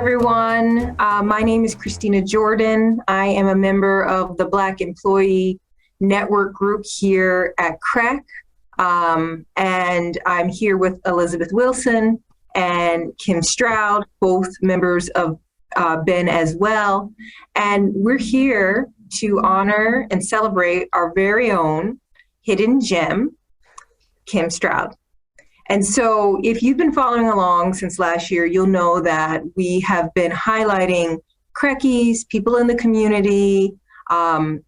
everyone. My name is Christina Jordan. I am a member of the Black Employee Network group here at CREC. And I'm here with Elizabeth Wilson and Kim Stroud, both members of BEN as well. And we're here to honor and celebrate our very own hidden gem, Kim Stroud. And so if you've been following along since last year, you'll know that we have been highlighting CRECies, people in the community,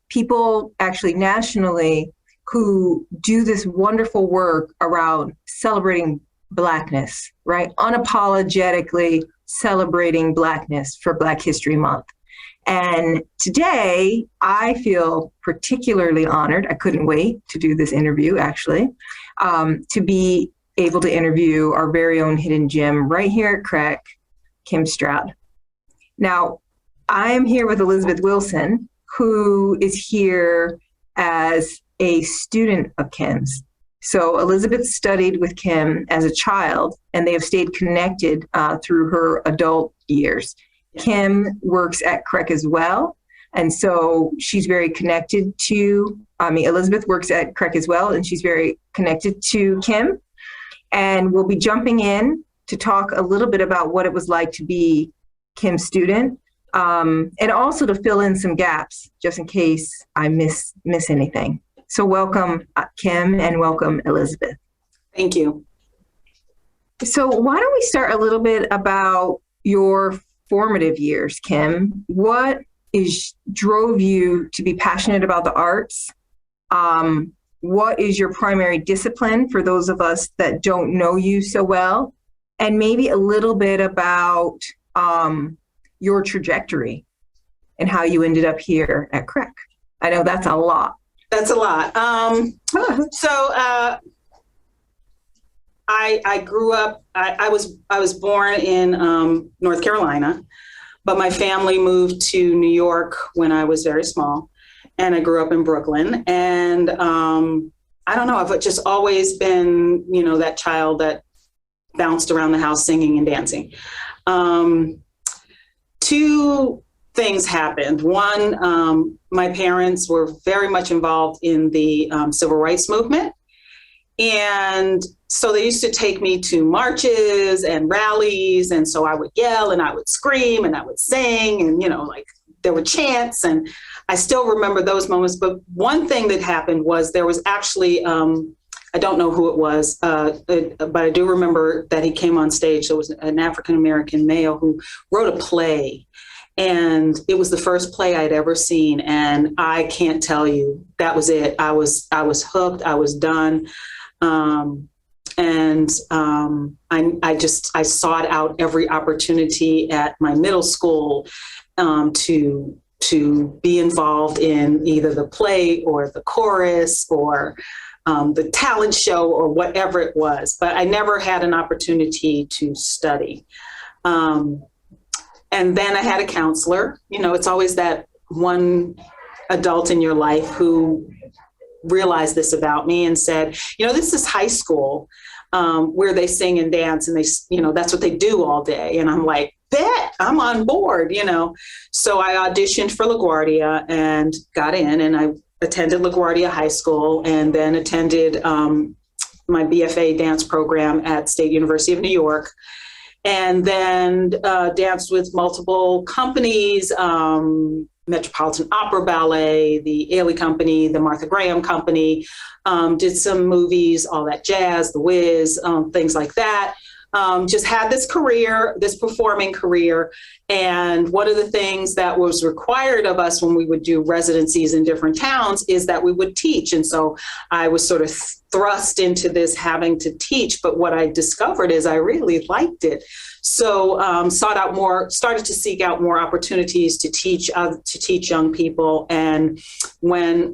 people actually nationally who do this wonderful work around celebrating Blackness, right? Unapologetically celebrating Blackness for Black History Month. And today, I feel particularly honored. I couldn't wait to do this interview, actually, to be able to interview our very own hidden gem right here at CREC, Kim Stroud. Now, I am here with Elizabeth Wilson, who is here as a student of Kim's. So Elizabeth studied with Kim as a child, and they have stayed connected through her adult years. Kim works at CREC as well, and so she's very connected to, Elizabeth works at CREC as well, and she's very connected to Kim. And we'll be jumping in to talk a little bit about what it was like to be Kim's student, and also to fill in some gaps, just in case I miss anything. So welcome, Kim, and welcome, Elizabeth. Thank you. So why don't we start a little bit about your formative years, Kim? What drove you to be passionate about the arts? What is your primary discipline for those of us that don't know you so well? And maybe a little bit about your trajectory and how you ended up here at CREC. I know that's a lot. That's a lot. I grew up, I was born in North Carolina, but my family moved to New York when I was very small. And I grew up in Brooklyn, and I don't know, I've just always been, that child that bounced around the house singing and dancing. Two things happened. One, my parents were very much involved in the civil rights movement. And so they used to take me to marches and rallies. And so I would yell and I would scream and I would sing and, there were chants, and I still remember those moments. But one thing that happened was there was actually, I don't know who it was, but I do remember that he came on stage. There was an African-American male who wrote a play, and it was the first play I'd ever seen. And I can't tell you, that was it. I was hooked. I was done. I sought out every opportunity at my middle school to be involved in either the play or the chorus or the talent show or whatever it was, but I never had an opportunity to study. And then I had a counselor. It's always that one adult in your life who realized this about me and said, this is high school where they sing and dance and they, that's what they do all day. And I'm like, I'm on board, So I auditioned for LaGuardia and got in, and I attended LaGuardia High School and then attended my BFA dance program at State University of New York, and then danced with multiple companies, Metropolitan Opera Ballet, the Ailey Company, the Martha Graham Company, did some movies, All That Jazz, The Wiz, things like that. Just had this career, this performing career. And one of the things that was required of us when we would do residencies in different towns is that we would teach. And so I was sort of thrust into this having to teach. But what I discovered is I really liked it. So started to seek out more opportunities to teach young people. And when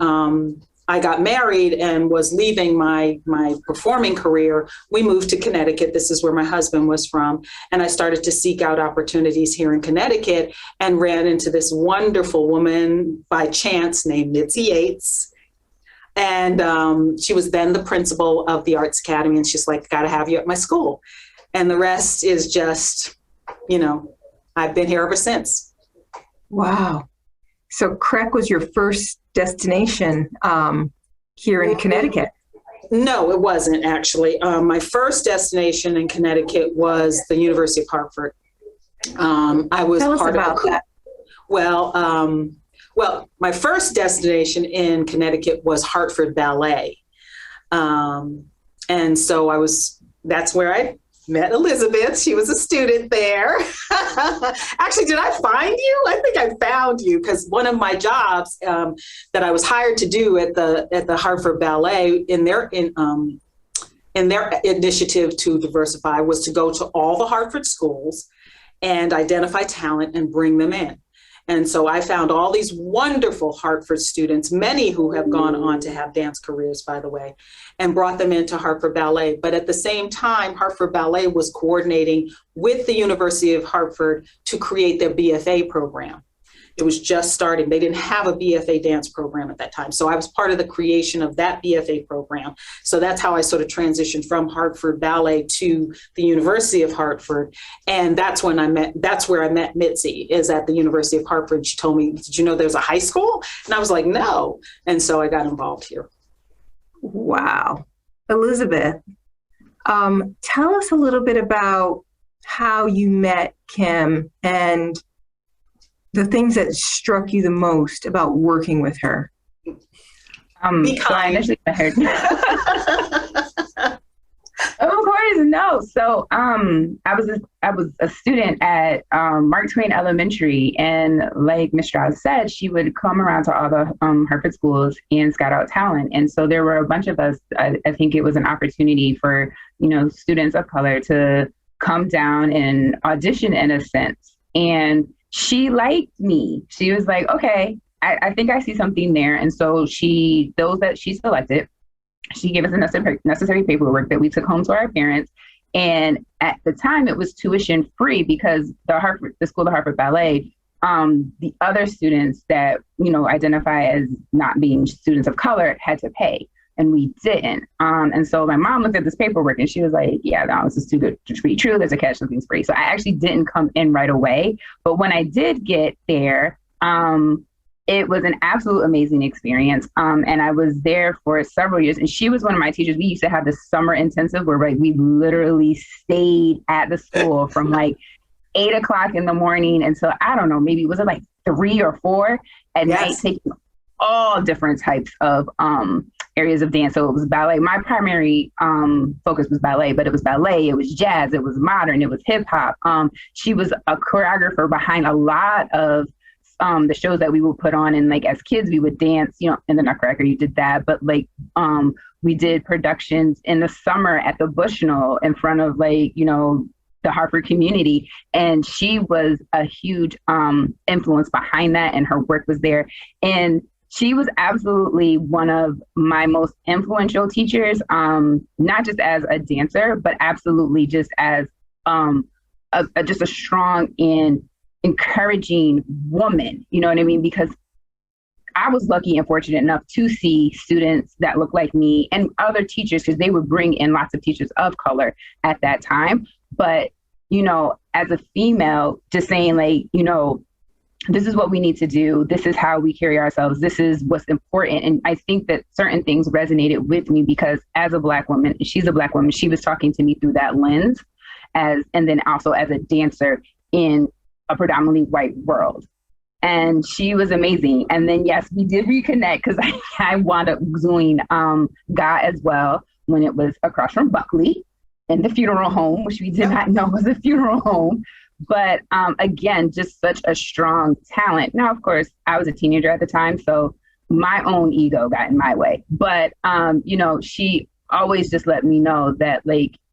I got married and was leaving my performing career, we moved to Connecticut. This is where my husband was from. And I started to seek out opportunities here in Connecticut and ran into this wonderful woman by chance named Mitzi Yates. And she was then the principal of the Arts Academy. And she's like, got to have you at my school. And the rest is just, I've been here ever since. Wow. So CREC was your first destination here in Connecticut. No, it wasn't actually. My first destination in Connecticut was the University of Hartford. I was Tell us part about of that. Well, my first destination in Connecticut was Hartford Ballet. And so that's where I met Elizabeth. She was a student there. Actually, did I find you? I think I found you because one of my jobs that I was hired to do at the Hartford Ballet in their initiative to diversify was to go to all the Hartford schools and identify talent and bring them in. And so I found all these wonderful Hartford students, many who have gone on to have dance careers, by the way, and brought them into Hartford Ballet. But at the same time, Hartford Ballet was coordinating with the University of Hartford to create their BFA program. It was just starting. They didn't have a BFA dance program at that time. So I was part of the creation of that BFA program. So that's how I sort of transitioned from Hartford Ballet to the University of Hartford. And that's where I met Mitzi, is at the University of Hartford. She told me, did you know there's a high school? And I was like, no. And so I got involved here. Wow. Elizabeth, tell us a little bit about how you met Kim and the things that struck you the most about working with her. Be kind. So of course, no. So I was a student at Mark Twain Elementary, and like Ms. Stroud said, she would come around to all the Hartford schools and scout out talent. And so there were a bunch of us. I think it was an opportunity for students of color to come down and audition in a sense. And she liked me. She was like, okay, I think I see something there. And so those that she selected, she gave us the necessary paperwork that we took home to our parents. And at the time it was tuition free because the School of Hartford Ballet, the other students that, identify as not being students of color had to pay. And we didn't. And so my mom looked at this paperwork and she was like, yeah, no, this is too good to be true. There's a catch, something's free. So I actually didn't come in right away. But when I did get there, it was an absolute amazing experience. And I was there for several years. And she was one of my teachers. We used to have this summer intensive where we literally stayed at the school from like 8 o'clock in the morning until, I don't know, maybe was it like 3 or 4 at night, taking all different types of areas of dance. So it was ballet. My primary focus was ballet, but it was ballet, it was jazz, it was modern, it was hip hop. She was a choreographer behind a lot of the shows that we would put on. And like as kids, we would dance, in the Nutcracker, you did that. But like we did productions in the summer at the Bushnell in front of the Hartford community. And she was a huge influence behind that. And her work was there. And she was absolutely one of my most influential teachers, not just as a dancer, but absolutely just as just a strong and encouraging woman. You know what I mean? Because I was lucky and fortunate enough to see students that look like me and other teachers, because they would bring in lots of teachers of color at that time. But, as a female, just saying this is what we need to do. This is how we carry ourselves. This is what's important. And I think that certain things resonated with me because as a Black woman, she's a Black woman, she was talking to me through that lens and then also as a dancer in a predominantly white world. And she was amazing. And then, yes, we did reconnect because I wound up doing GA as well when it was across from Buckley in the funeral home, which we did not know was a funeral home. But again, just such a strong talent. Now, of course, I was a teenager at the time, so my own ego got in my way. But, she always just let me know that,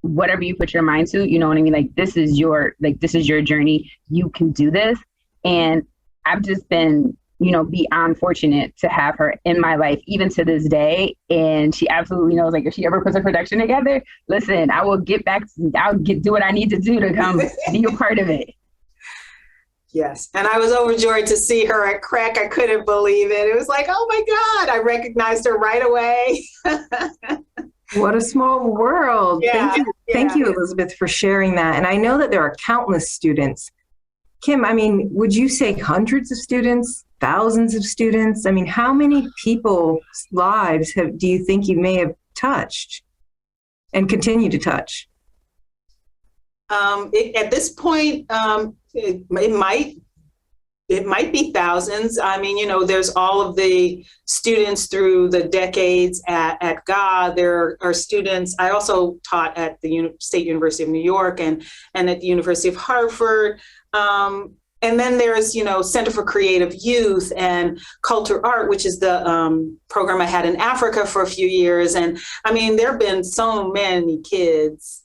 whatever you put your mind to, you know what I mean? This is your journey. You can do this. And I've just been, beyond fortunate to have her in my life, even to this day. And she absolutely knows, if she ever puts a production together, listen, I will do what I need to do to come be a part of it. Yes. And I was overjoyed to see her at CREC. I couldn't believe it. It was like, oh my God, I recognized her right away. What a small world. Yeah, Thank you, Elizabeth, for sharing that. And I know that there are countless students Kim, I mean, would you say hundreds of students, thousands of students? I mean, how many people's lives do you think you may have touched and continue to touch? At this point, it might be thousands. I mean, there's all of the students through the decades at GA. There are students. I also taught at the State University of New York and at the University of Hartford. And then there's, Center for Creative Youth and Culture Art, which is the program I had in Africa for a few years. And I mean, there have been so many kids.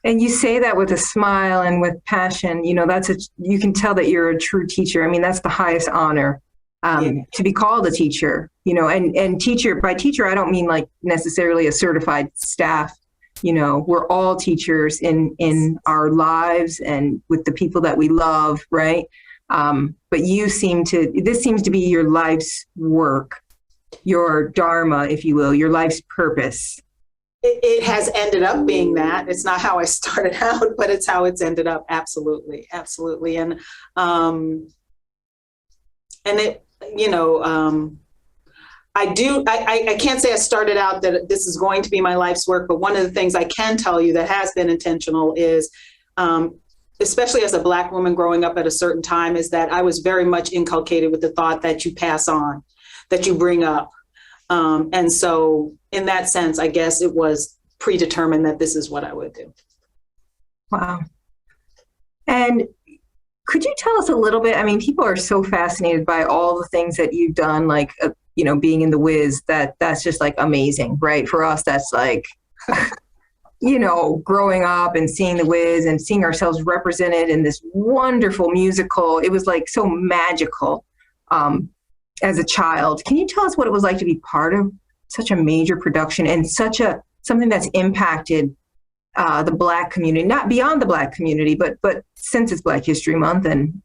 And you say that with a smile and with passion. You can tell that you're a true teacher. I mean, that's the highest honor, to be called a teacher. And teacher, by teacher, I don't mean like necessarily a certified staff. We're all teachers in our lives and with the people that we love, right? But this seems to be your life's work, your dharma, if you will, your life's purpose. It has ended up being that. It's not how I started out, but it's how it's ended up. Absolutely. And it, I can't say I started out that this is going to be my life's work, but one of the things I can tell you that has been intentional is, especially as a Black woman growing up at a certain time, is that I was very much inculcated with the thought that you pass on, that you bring up. And so in that sense, I guess it was predetermined that this is what I would do. Wow. And could you tell us a little bit? I mean, people are so fascinated by all the things that you've done, like, being in the Wiz, that's just like amazing, right? For us, that's like, growing up and seeing the Wiz and seeing ourselves represented in this wonderful musical. It was like so magical. As a child, can you tell us what it was like to be part of such a major production and something that's impacted the Black community, not beyond the Black community, but since it's Black History Month and,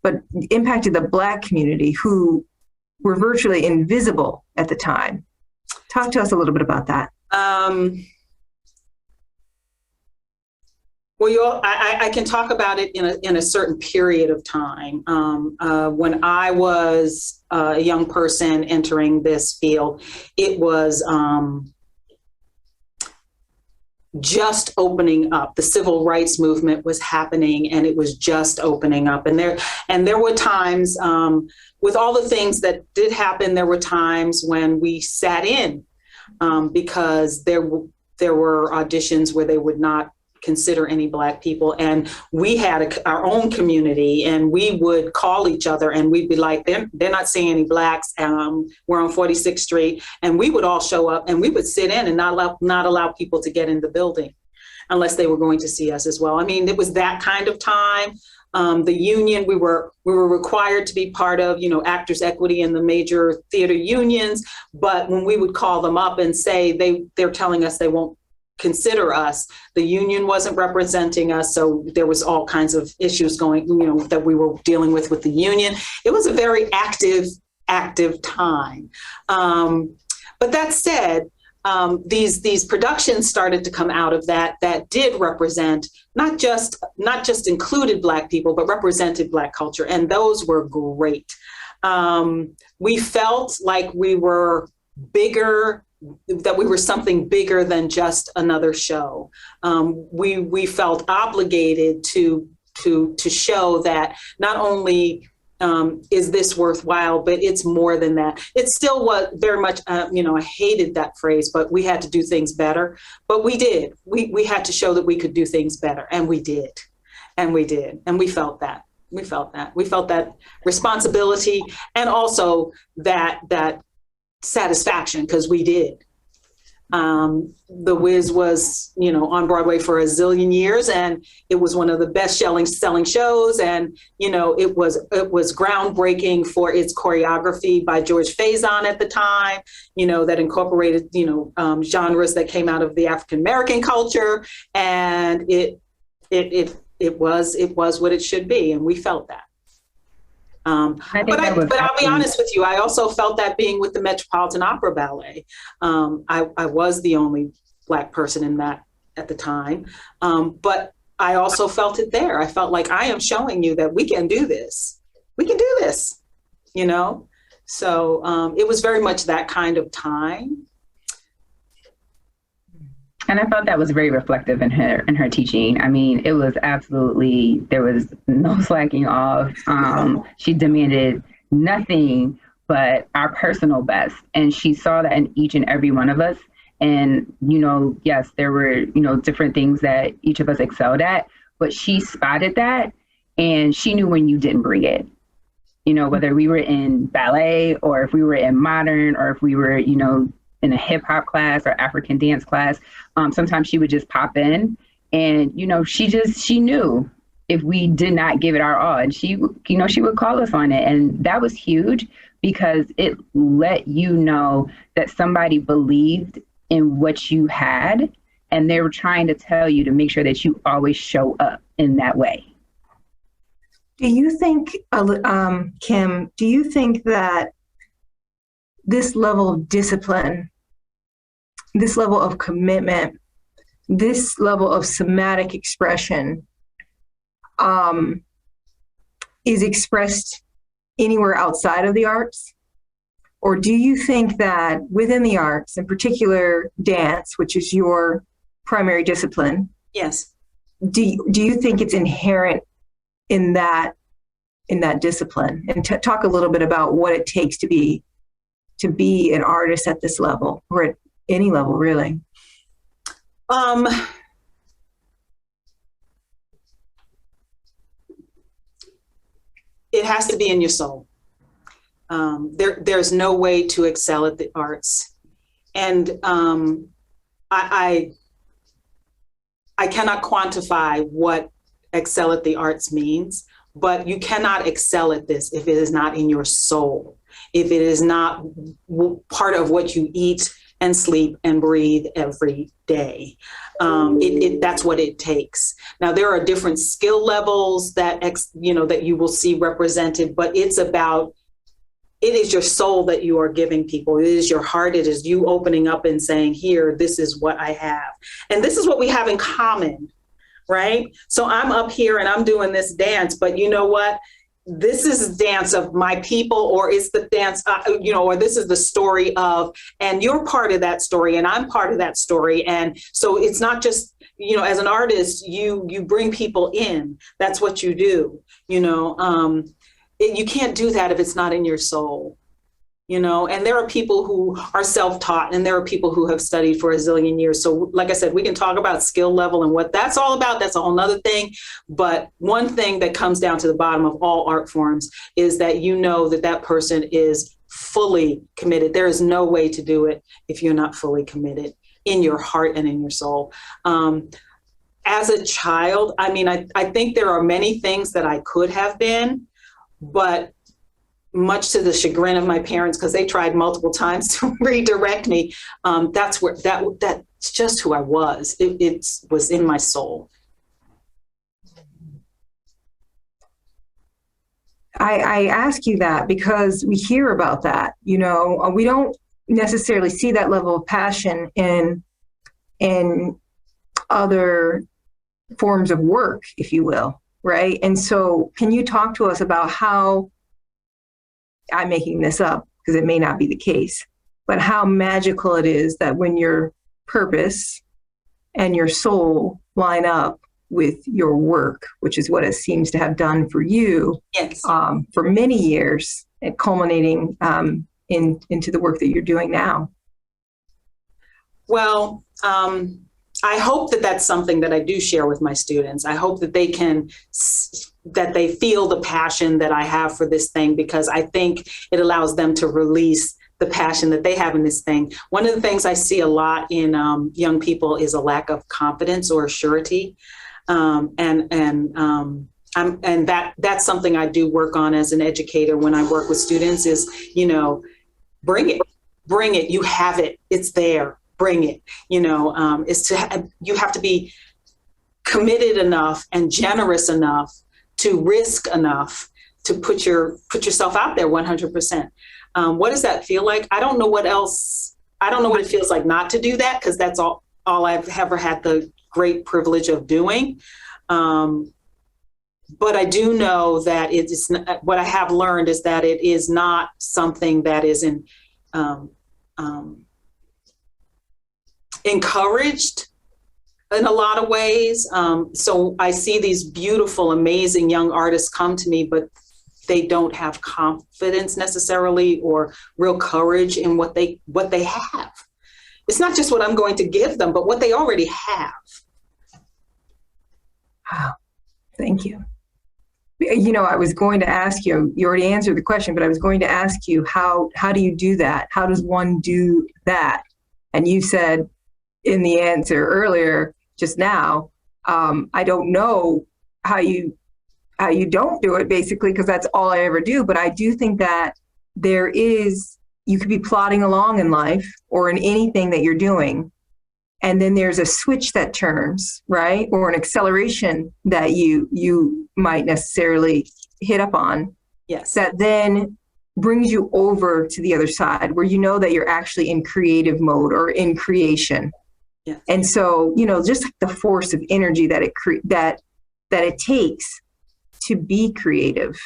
but impacted the Black community who were virtually invisible at the time? Talk to us a little bit about that. Well, I can talk about it in a certain period of time. When I was a young person entering this field, it was just opening up. The civil rights movement was happening, and it was just opening up. And there were times, with all the things that did happen, there were times when we sat in because there were auditions where they would not consider any Black people. And we had our own community, and we would call each other and we'd be like, they're not seeing any Blacks. We're on 46th Street. And we would all show up and we would sit in and not allow people to get in the building unless they were going to see us as well. I mean, it was that kind of time. The union, we were required to be part of, Actors Equity and the major theater unions. But when we would call them up and say they're telling us they won't consider us, the union wasn't representing us. So there was all kinds of issues going, that we were dealing with the union. It was a very active time. But that said, these productions started to come out of that did represent not just included Black people, but represented Black culture. And those were great. We felt like we were bigger, that we were something bigger than just another show. We felt obligated to show that not only is this worthwhile, but it's more than that. It still was very much, I hated that phrase, but we had to do things better. But we did. We had to show that we could do things better, and we did. And we did. And we felt that. We felt that responsibility, and also that satisfaction, because we did. The Wiz was, on Broadway for a zillion years, and it was one of the best selling shows. And, it was groundbreaking for its choreography by George Faison at the time, that incorporated, genres that came out of the African American culture. And it was what it should be. And we felt that. But I'll be honest with you, I also felt that being with the Metropolitan Opera Ballet. I was the only Black person in that at the time. But I also felt it there. I felt like I am showing you that we can do this. We can do this, you know? So it was very much that kind of time. And I felt that was very reflective in her teaching. I mean, it was absolutely, there was no slacking off. She demanded nothing but our personal best. And she saw that in each and every one of us. And, you know, yes, there were, you know, different things that each of us excelled at, but she spotted that and she knew when you didn't bring it. You know, whether we were in ballet or if we were in modern or if we were, you know, in a hip hop class or African dance class. Sometimes she would just pop in and, you know, she knew if we did not give it our all, and she, you know, she would call us on it. And that was huge because it let you know that somebody believed in what you had and they were trying to tell you to make sure that you always show up in that way. Do you think, Kim, do you think that this level of discipline, this level of commitment, this level of somatic expression is expressed anywhere outside of the arts? Or do you think that within the arts, in particular dance, which is your primary discipline, Yes. do you think it's inherent in that discipline? And talk a little bit about what it takes to be an artist at this level, or at any level, really. It has to be in your soul. There's no way to excel at the arts. And I cannot quantify what excel at the arts means, but you cannot excel at this if it is not in your soul, if it is not part of what you eat and sleep and breathe every day. That's what it takes. Now, there are different skill levels that you will see represented, but it is your soul that you are giving people. It is your heart. It is you opening up and saying, here, this is what I have. And this is what we have in common, right? So I'm up here and I'm doing this dance, but you know what? This is the dance of my people, or it's the dance, or this is the story of, and you're part of that story and I'm part of that story. And so it's not just, as an artist, you bring people in. That's what you do, you can't do that if it's not in your soul, and there are people who are self-taught and there are people who have studied for a zillion years. So like I said, we can talk about skill level and what that's all about. That's a whole nother thing. But one thing that comes down to the bottom of all art forms is that that person is fully committed. There is no way to do it if you're not fully committed in your heart and in your soul. As a child, I think there are many things that I could have been, but much to the chagrin of my parents, because they tried multiple times to redirect me, that's just who I was. It was in my soul. I ask you that because we hear about that. We don't necessarily see that level of passion in other forms of work, if you will, right? And so can you talk to us about how, I'm making this up because it may not be the case, but how magical it is that when your purpose and your soul line up with your work, which is what it seems to have done for you, yes, for many years, and culminating into the work that you're doing now. Well, I hope that that's something that I do share with my students. I hope that they feel the passion that I have for this thing, because I think it allows them to release the passion that they have in this thing. One of the things I see a lot in young people is a lack of confidence or surety. And that's something I do work on as an educator when I work with students is, bring it, you have it, it's there. Bring it, you have to be committed enough and generous enough to risk enough to put yourself out there 100%. What does that feel like? I don't know what it feels like not to do that, because that's all I've ever had the great privilege of doing. But I do know that it is what I have learned is that it is not something that is encouraged in a lot of ways. So I see these beautiful, amazing young artists come to me, but they don't have confidence necessarily or real courage in what they have. It's not just what I'm going to give them, but what they already have. Wow. Thank you. You know, I was going to ask you, you already answered the question, but I was going to ask you, how do you do that? How does one do that? And you said in the answer earlier, just now, I don't know how you don't do it, basically, because that's all I ever do. But I do think that you could be plodding along in life or in anything that you're doing, and then there's a switch that turns, right? Or an acceleration that you might necessarily hit up on. Yes. That then brings you over to the other side where you know that you're actually in creative mode or in creation. Yes. And so, you know, just like the force of energy that it takes to be creative.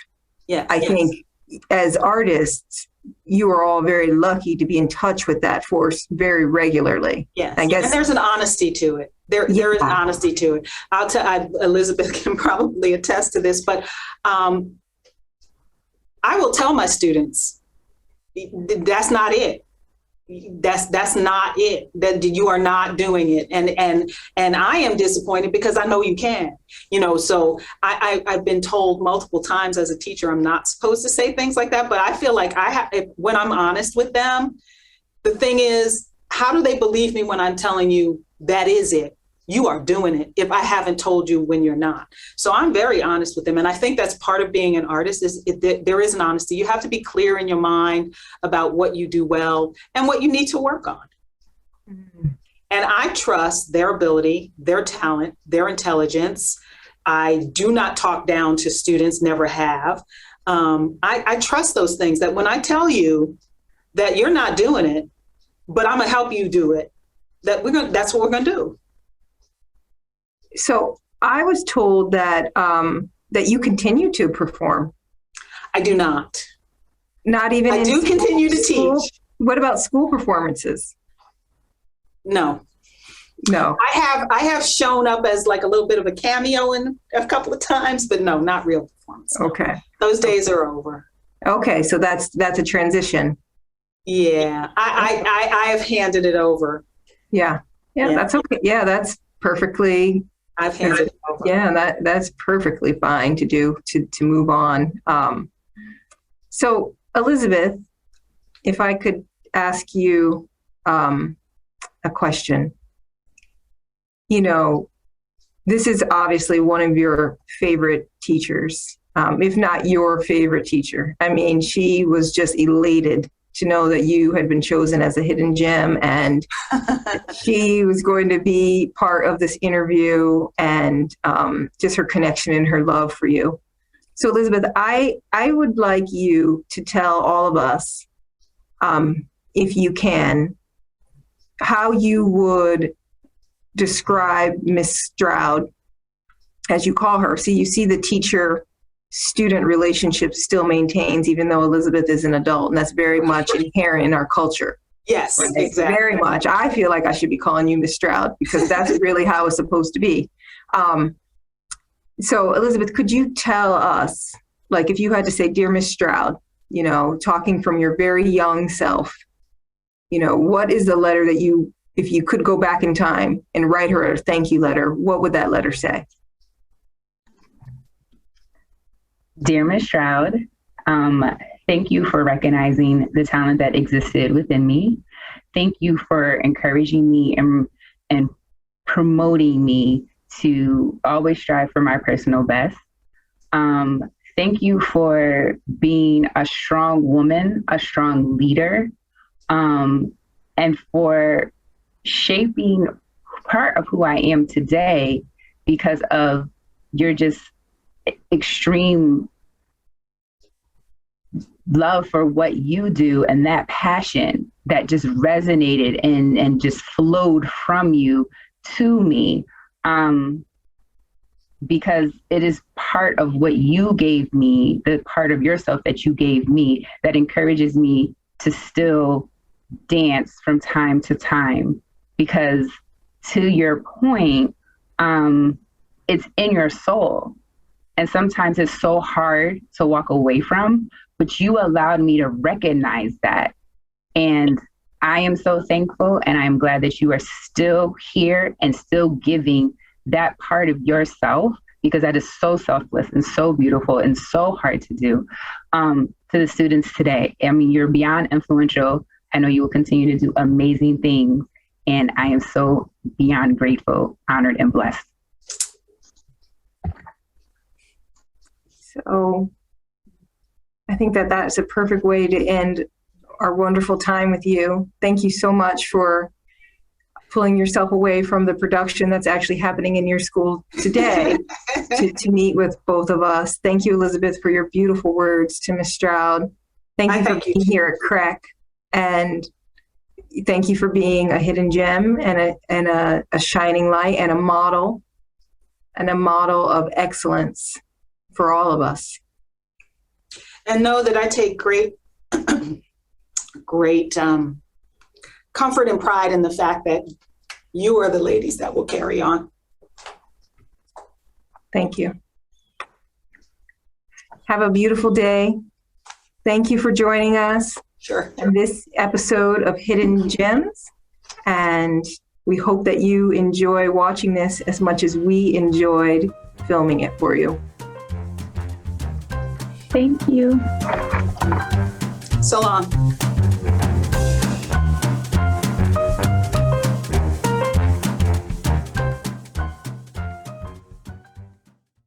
Yes. I think as artists, you are all very lucky to be in touch with that force very regularly. Yes. I guess, and there's an honesty to it. There is an honesty to it. Elizabeth can probably attest to this, but I will tell my students, that's not it. That's not it. That you are not doing it, and I am disappointed because I know you can. You know, so I've been told multiple times as a teacher I'm not supposed to say things like that, but I feel like when I'm honest with them, the thing is, how do they believe me when I'm telling you that is it? You are doing it if I haven't told you when you're not. So I'm very honest with them. And I think that's part of being an artist there is an honesty. You have to be clear in your mind about what you do well and what you need to work on. Mm-hmm. And I trust their ability, their talent, their intelligence. I do not talk down to students, never have. I trust those things that when I tell you that you're not doing it, but I'm gonna help you do it, that's what we're gonna do. So I was told that that you continue to perform. I do not. Not even. I do continue to teach. What about school performances? No. I have shown up as like a little bit of a cameo in a couple of times, but no, not real performance. Okay. Those days are over. Okay, so that's a transition. Yeah, I have handed it over. Yeah, that's okay. Yeah, that's perfectly. I've handed it over. Yeah, that's perfectly fine to do to move on. So Elizabeth, if I could ask you a question. You know, this is obviously one of your favorite teachers, if not your favorite teacher. I mean, she was just elated to know that you had been chosen as a hidden gem, and she was going to be part of this interview, and just her connection and her love for you. So Elizabeth, I would like you to tell all of us, if you can, how you would describe Miss Stroud, as you call her. See, you see the teacher-student relationship still maintains, even though Elizabeth is an adult, and that's very much inherent in our culture. Yes, exactly. Very much. I feel like I should be calling you Miss Stroud because that's really how it's supposed to be. So Elizabeth, could you tell us, like, if you had to say, "Dear Miss Stroud," you know, talking from your very young self, you know, what is the letter that you, if you could go back in time and write her a thank you letter, what would that letter say? Dear Ms. Stroud, thank you for recognizing the talent that existed within me. Thank you for encouraging me and promoting me to always strive for my personal best. Thank you for being a strong woman, a strong leader, and for shaping part of who I am today because of your just extreme love for what you do and that passion that just resonated and just flowed from you to me. because it is part of what you gave me, the part of yourself that you gave me that encourages me to still dance from time to time. Because to your point, it's in your soul. And sometimes it's so hard to walk away from, but you allowed me to recognize that. And I am so thankful, and I'm glad that you are still here and still giving that part of yourself, because that is so selfless and so beautiful and so hard to do, to the students today. I mean, you're beyond influential. I know you will continue to do amazing things, and I am so beyond grateful, honored, and blessed. So I think that that's a perfect way to end our wonderful time with you. Thank you so much for pulling yourself away from the production that's actually happening in your school today to meet with both of us. Thank you, Elizabeth, for your beautiful words to Ms. Stroud. Thank you for being here at CREC, and thank you for being a hidden gem and a shining light and a model of excellence for all of us. And know that I take great comfort and pride in the fact that you are the ladies that will carry on. Thank you. Have a beautiful day. Thank you for joining us. Sure. In this episode of Hidden Gems. And we hope that you enjoy watching this as much as we enjoyed filming it for you. Thank you. So long.